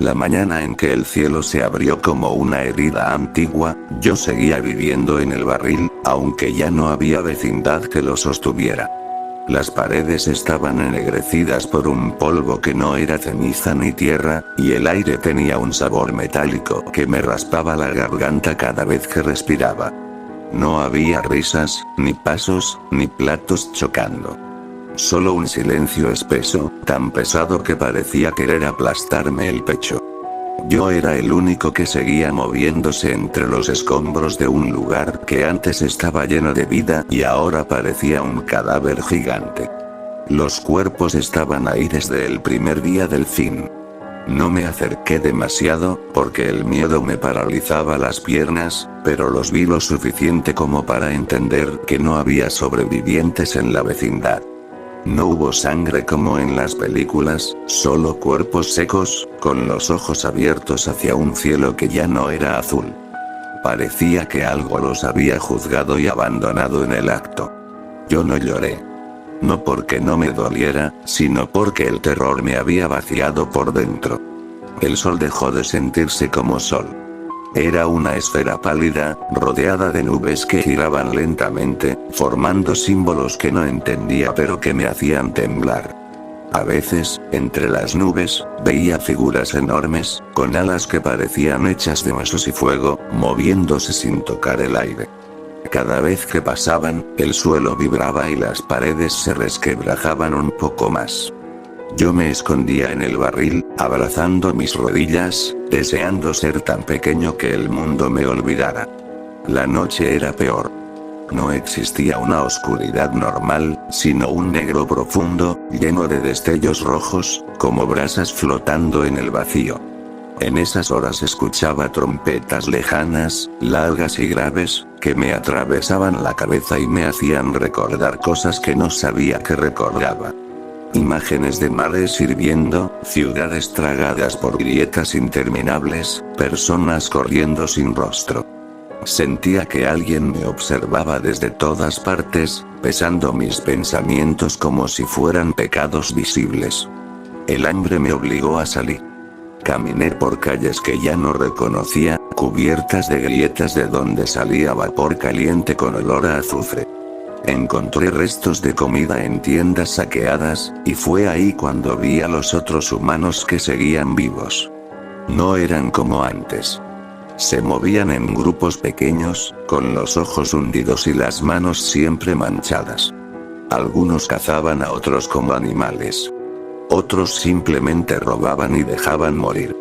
La mañana en que el cielo se abrió como una herida antigua, yo seguía viviendo en el barril, aunque ya no había vecindad que lo sostuviera. Las paredes estaban ennegrecidas por un polvo que no era ceniza ni tierra, y el aire tenía un sabor metálico que me raspaba la garganta cada vez que respiraba. No había risas, ni pasos, ni platos chocando. Solo un silencio espeso, tan pesado que parecía querer aplastarme el pecho. Yo era el único que seguía moviéndose entre los escombros de un lugar que antes estaba lleno de vida y ahora parecía un cadáver gigante. Los cuerpos estaban ahí desde el primer día del fin. No me acerqué demasiado, porque el miedo me paralizaba las piernas, pero los vi lo suficiente como para entender que no había sobrevivientes en la vecindad. No hubo sangre como en las películas, solo cuerpos secos, con los ojos abiertos hacia un cielo que ya no era azul. Parecía que algo los había juzgado y abandonado en el acto. Yo no lloré. No porque no me doliera, sino porque el terror me había vaciado por dentro. El sol dejó de sentirse como sol. Era una esfera pálida, rodeada de nubes que giraban lentamente, formando símbolos que no entendía pero que me hacían temblar. A veces, entre las nubes, veía figuras enormes, con alas que parecían hechas de huesos y fuego, moviéndose sin tocar el aire. Cada vez que pasaban, el suelo vibraba y las paredes se resquebrajaban un poco más. Yo me escondía en el barril, abrazando mis rodillas, deseando ser tan pequeño que el mundo me olvidara. La noche era peor. No existía una oscuridad normal, sino un negro profundo, lleno de destellos rojos, como brasas flotando en el vacío. En esas horas escuchaba trompetas lejanas, largas y graves, que me atravesaban la cabeza y me hacían recordar cosas que no sabía que recordaba. Imágenes de mares hirviendo, ciudades tragadas por grietas interminables, personas corriendo sin rostro. Sentía que alguien me observaba desde todas partes, pesando mis pensamientos como si fueran pecados visibles. El hambre me obligó a salir. Caminé por calles que ya no reconocía, cubiertas de grietas de donde salía vapor caliente con olor a azufre. Encontré restos de comida en tiendas saqueadas, y fue ahí cuando vi a los otros humanos que seguían vivos. No eran como antes. Se movían en grupos pequeños, con los ojos hundidos y las manos siempre manchadas. Algunos cazaban a otros como animales. Otros simplemente robaban y dejaban morir.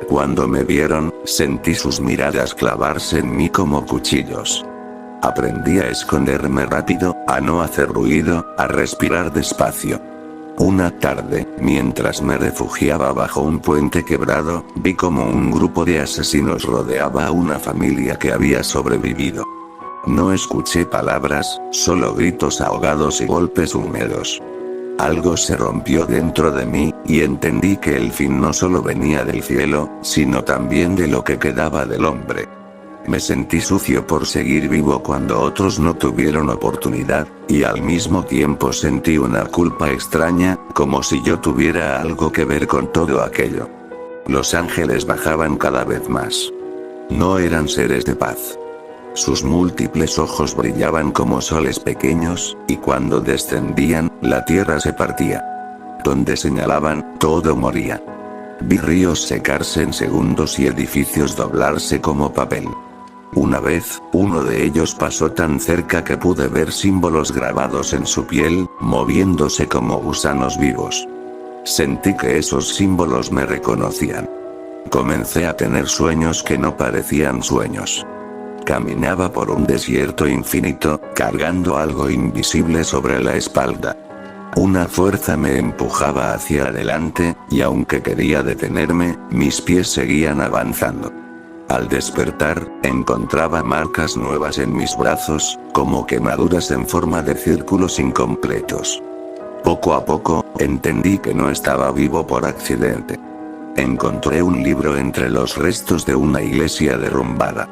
Cuando me vieron, sentí sus miradas clavarse en mí como cuchillos. Aprendí a esconderme rápido, a no hacer ruido, a respirar despacio. Una tarde, mientras me refugiaba bajo un puente quebrado, vi como un grupo de asesinos rodeaba a una familia que había sobrevivido. No escuché palabras, solo gritos ahogados y golpes húmedos. Algo se rompió dentro de mí, y entendí que el fin no solo venía del cielo, sino también de lo que quedaba del hombre. Me sentí sucio por seguir vivo cuando otros no tuvieron oportunidad, y al mismo tiempo sentí una culpa extraña, como si yo tuviera algo que ver con todo aquello. Los ángeles bajaban cada vez más. No eran seres de paz. Sus múltiples ojos brillaban como soles pequeños, y cuando descendían, la tierra se partía. Donde señalaban, todo moría. Vi ríos secarse en segundos y edificios doblarse como papel. Una vez, uno de ellos pasó tan cerca que pude ver símbolos grabados en su piel, moviéndose como gusanos vivos. Sentí que esos símbolos me reconocían. Comencé a tener sueños que no parecían sueños. Caminaba por un desierto infinito, cargando algo invisible sobre la espalda. Una fuerza me empujaba hacia adelante, y aunque quería detenerme, mis pies seguían avanzando. Al despertar, encontraba marcas nuevas en mis brazos, como quemaduras en forma de círculos incompletos. Poco a poco, entendí que no estaba vivo por accidente. Encontré un libro entre los restos de una iglesia derrumbada.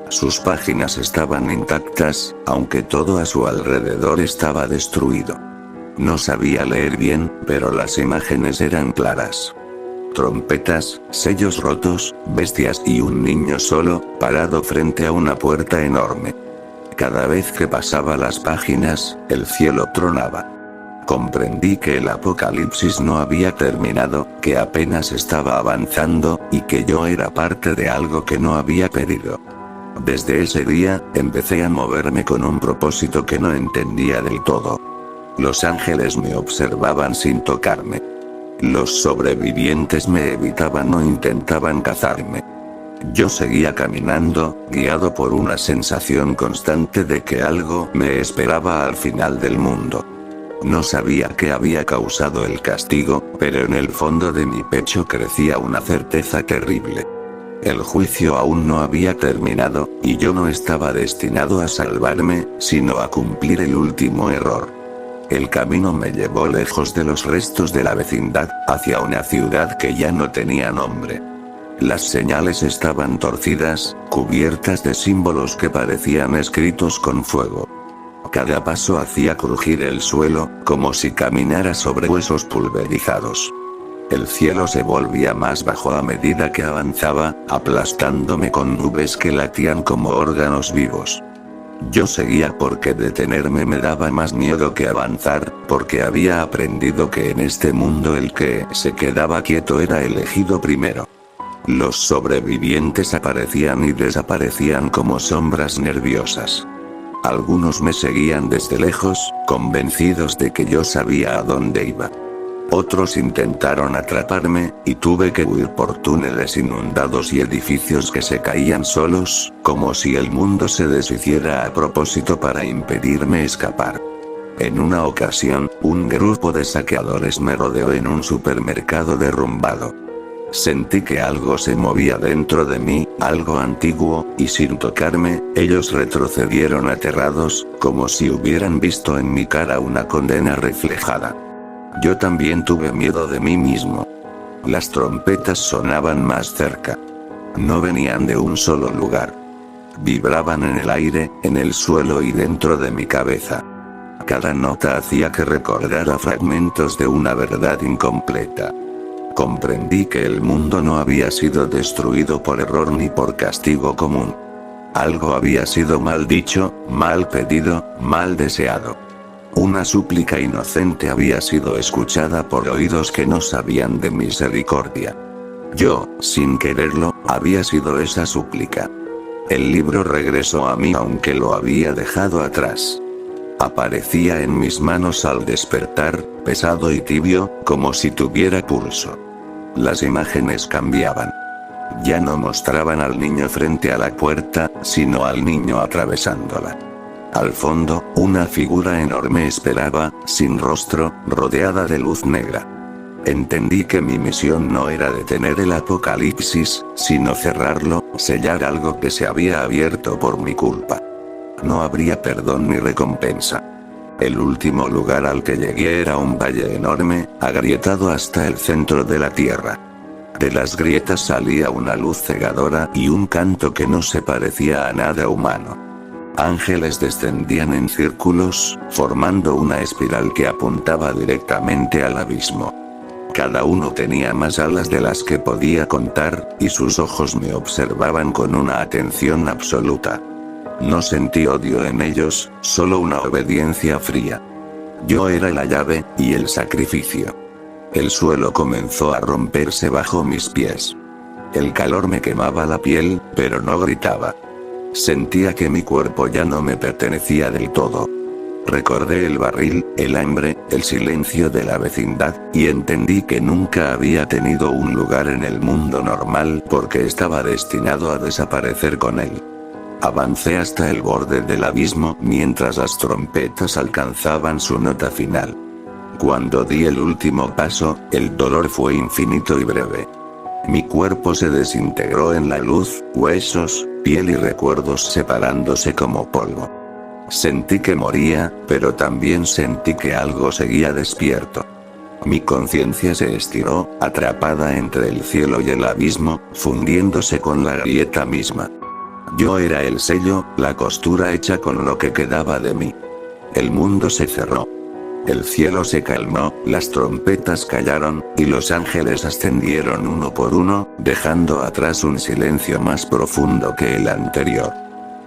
Sus páginas estaban intactas, aunque todo a su alrededor estaba destruido. No sabía leer bien, pero las imágenes eran claras. Trompetas, sellos rotos, bestias y un niño solo, parado frente a una puerta enorme. Cada vez que pasaba las páginas, el cielo tronaba. Comprendí que el apocalipsis no había terminado, que apenas estaba avanzando, y que yo era parte de algo que no había pedido. Desde ese día, empecé a moverme con un propósito que no entendía del todo. Los ángeles me observaban sin tocarme. Los sobrevivientes me evitaban o intentaban cazarme. Yo seguía caminando, guiado por una sensación constante de que algo me esperaba al final del mundo. No sabía qué había causado el castigo, pero en el fondo de mi pecho crecía una certeza terrible. El juicio aún no había terminado, y yo no estaba destinado a salvarme, sino a cumplir el último error. El camino me llevó lejos de los restos de la vecindad, hacia una ciudad que ya no tenía nombre. Las señales estaban torcidas, cubiertas de símbolos que parecían escritos con fuego. Cada paso hacía crujir el suelo, como si caminara sobre huesos pulverizados. El cielo se volvía más bajo a medida que avanzaba, aplastándome con nubes que latían como órganos vivos. Yo seguía porque detenerme me daba más miedo que avanzar, porque había aprendido que en este mundo el que se quedaba quieto era elegido primero. Los sobrevivientes aparecían y desaparecían como sombras nerviosas. Algunos me seguían desde lejos, convencidos de que yo sabía a dónde iba. Otros intentaron atraparme, y tuve que huir por túneles inundados y edificios que se caían solos, como si el mundo se deshiciera a propósito para impedirme escapar. En una ocasión, un grupo de saqueadores me rodeó en un supermercado derrumbado. Sentí que algo se movía dentro de mí, algo antiguo, y sin tocarme, ellos retrocedieron aterrados, como si hubieran visto en mi cara una condena reflejada. Yo también tuve miedo de mí mismo. Las trompetas sonaban más cerca. No venían de un solo lugar. Vibraban en el aire, en el suelo y dentro de mi cabeza. Cada nota hacía que recordara fragmentos de una verdad incompleta. Comprendí que el mundo no había sido destruido por error ni por castigo común. Algo había sido mal dicho, mal pedido, mal deseado. Una súplica inocente había sido escuchada por oídos que no sabían de misericordia. Yo, sin quererlo, había sido esa súplica. El libro regresó a mí aunque lo había dejado atrás. Aparecía en mis manos al despertar, pesado y tibio, como si tuviera pulso. Las imágenes cambiaban. Ya no mostraban al niño frente a la puerta, sino al niño atravesándola. Al fondo, una figura enorme esperaba, sin rostro, rodeada de luz negra. Entendí que mi misión no era detener el apocalipsis, sino cerrarlo, sellar algo que se había abierto por mi culpa. No habría perdón ni recompensa. El último lugar al que llegué era un valle enorme, agrietado hasta el centro de la tierra. De las grietas salía una luz cegadora y un canto que no se parecía a nada humano. Ángeles descendían en círculos, formando una espiral que apuntaba directamente al abismo. Cada uno tenía más alas de las que podía contar, y sus ojos me observaban con una atención absoluta. No sentí odio en ellos, solo una obediencia fría. Yo era la llave, y el sacrificio. El suelo comenzó a romperse bajo mis pies. El calor me quemaba la piel, pero no gritaba. Sentía que mi cuerpo ya no me pertenecía del todo. Recordé el barril, el hambre, el silencio de la vecindad, y entendí que nunca había tenido un lugar en el mundo normal porque estaba destinado a desaparecer con él. Avancé hasta el borde del abismo mientras las trompetas alcanzaban su nota final. Cuando di el último paso, el dolor fue infinito y breve. Mi cuerpo se desintegró en la luz, huesos, piel y recuerdos separándose como polvo. Sentí que moría, pero también sentí que algo seguía despierto. Mi conciencia se estiró, atrapada entre el cielo y el abismo, fundiéndose con la grieta misma. Yo era el sello, la costura hecha con lo que quedaba de mí. El mundo se cerró. El cielo se calmó, las trompetas callaron, y los ángeles ascendieron uno por uno, dejando atrás un silencio más profundo que el anterior.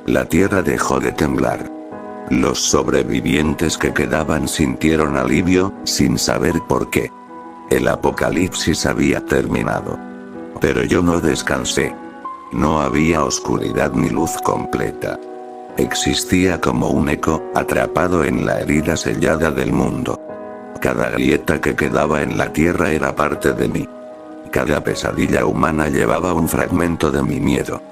La tierra dejó de temblar. Los sobrevivientes que quedaban sintieron alivio, sin saber por qué. El apocalipsis había terminado. Pero yo no descansé. No había oscuridad ni luz completa. Existía como un eco, atrapado en la herida sellada del mundo. Cada grieta que quedaba en la tierra era parte de mí. Cada pesadilla humana llevaba un fragmento de mi miedo.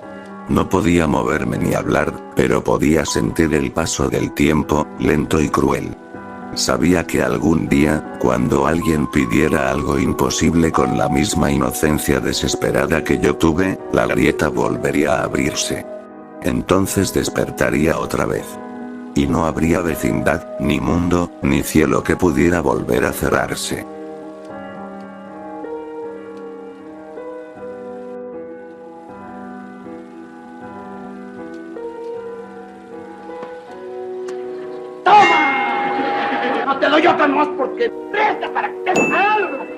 No podía moverme ni hablar, pero podía sentir el paso del tiempo, lento y cruel. Sabía que algún día, cuando alguien pidiera algo imposible con la misma inocencia desesperada que yo tuve, la grieta volvería a abrirse. Entonces despertaría otra vez. Y no habría vecindad, ni mundo, ni cielo que pudiera volver a cerrarse. ¡Toma! No te doy otra más porque presta para que te salga.